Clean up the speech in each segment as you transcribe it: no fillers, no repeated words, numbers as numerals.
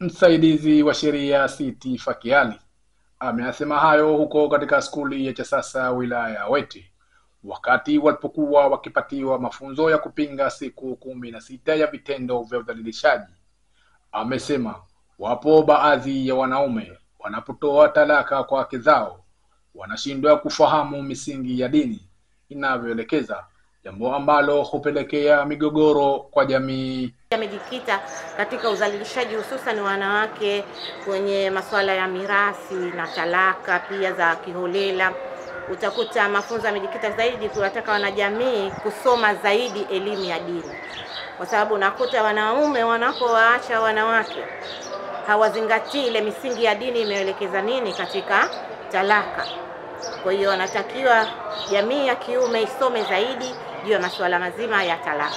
Msaidizi wa sheria Siti Fakiali ameyasema hayo huko katika skuli ya Chasasa wilaya ya Wete wakati walipokuwa wakipatiwa mafunzo ya kupinga siku 16 ya vitendo vya udhalilishaji. Amesema wapo baadhi ya wanaume wanapotoa talaka kwa wake zao wanashindwa kufahamu misingi ya dini inavyoelekeza, jambo ambalo hupelekea migogoro kwa jamii. Amejikita katika udhalilishaji hususan wanawake kwenye masuala ya mirathi na talaka pia za kiholela. Utakuta mafunzo yamejikita zaidi kuwataka wanajamii kusoma zaidi elimu ya dini, kwa sababu unakuta wanaume wanapowaacha wanawake hawazingatii ile misingi ya dini imeelekeza nini katika talaka. Kwa hiyo wanatakiwa jamii ya kiume isome zaidi juu ya masuala mazima ya talaka,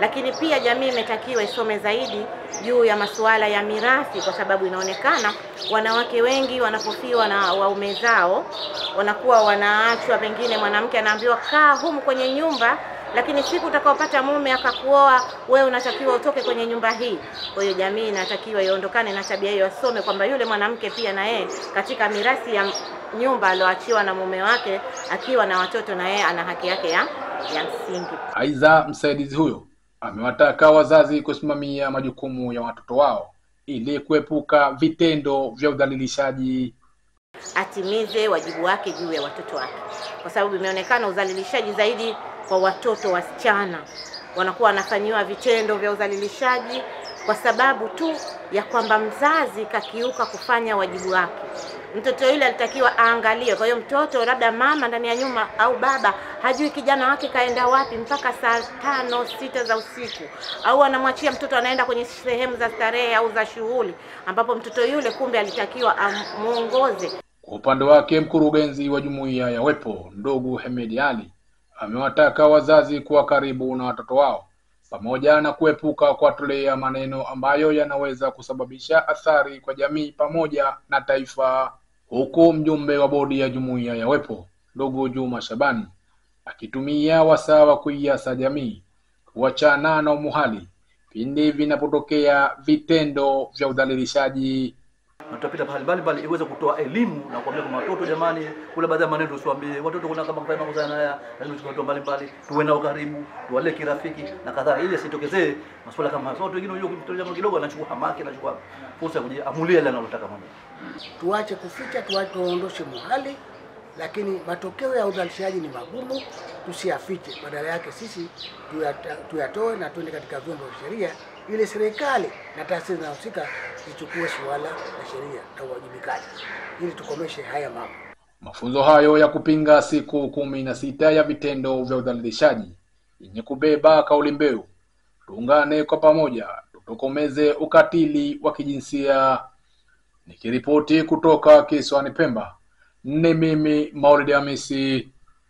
lakini pia jamii imetakiwa isome zaidi juu ya masuala ya mirathi, kwa sababu inaonekana wanawake wengi wanapofiwa na waume zao wanakuwa wanaachwa. Pengine mwanamke anaambiwa kaa humu kwenye nyumba, lakini siku utakaopata mume akakuoa wewe unatakiwa utoke kwenye nyumba hii. Kwa hiyo jamii inatakiwa iondokane na tabia hiyo, asome kwamba yule mwanamke pia na yeye katika mirathi ya nyumba alioachiwa na mume wake akiwa na watoto, na yeye ana haki yake ya msingi. Aidha, msaidizi huyo amewataka wazazi kusimamia majukumu ya watoto wao ili kuepuka vitendo vya udhalilishaji. Atimize wajibu wake juu ya watoto wake, kwa sababu imeonekana udhalilishaji zaidi kwa watoto wasichana wanakuwa wanafanyiwa vitendo vya udhalilishaji kwa sababu tu ya kwamba mzazi kakiuka kufanya wajibu wake. Mtoto yule alitakiwa aangalie. Kwa hiyo mtoto labda mama ndani ya nyumba au baba hajui kijana wake kaenda wapi mpaka saa 5, 6 za usiku, au anamwachia mtoto anaenda kwenye sehemu za starehe au za shughuli ambapo mtoto yule kumbe alitakiwa amuongoze. Kwa upande wake, mkurugenzi wa jumuiya ya Wepo ndugu Hemedi Ali amewataka wazazi kuwa karibu na watoto wao pamoja na kuepuka kuwatolea maneno ambayo yanaweza kusababisha athari kwa jamii pamoja na taifa, huku mjumbe wa bodi ya jumuiya ya Wepo ndugu Juma Shabani akitumia wasaa wa kuiasa jamii kuachana na umuhali pindi vinapotokea vitendo vya udhalilishaji. Na tutapita pahali mbalimbali iweze kutoa elimu na kuambia kwa watoto, jamani, kuna baadhi ya maneno tusiwaambie watoto, kuna kama kufanya mambo sana haya, lazima tutoe mbalimbali, tuwe nao karibu, tuwale kirafiki na kadhaa, ili asitokezee masuala kama hayo. Watu wengine unajua mtoto jambo kidogo anachukua hamaki, anachukua fursa ya kujiamulia ile analotaka mwenyewe. Tuache kuficha, tuondoshe muhali, lakini matokeo ya udhalilishaji ni magumu, tusiafiche. Badala yake sisi tuyatoe na tuende katika vyombo vya sheria ili serikali na taasisi zinahusika zichukue suala la sheria na uwajibikaji ili tukomeshe haya mambo. Mafunzo hayo ya kupinga siku 16 ya vitendo vya udhalilishaji yenye kubeba kauli mbiu tuungane kwa pamoja tutokomeze ukatili wa kijinsia. Nikiripoti kutoka kisiwani Pemba, ni mimi Maulid Hamisi.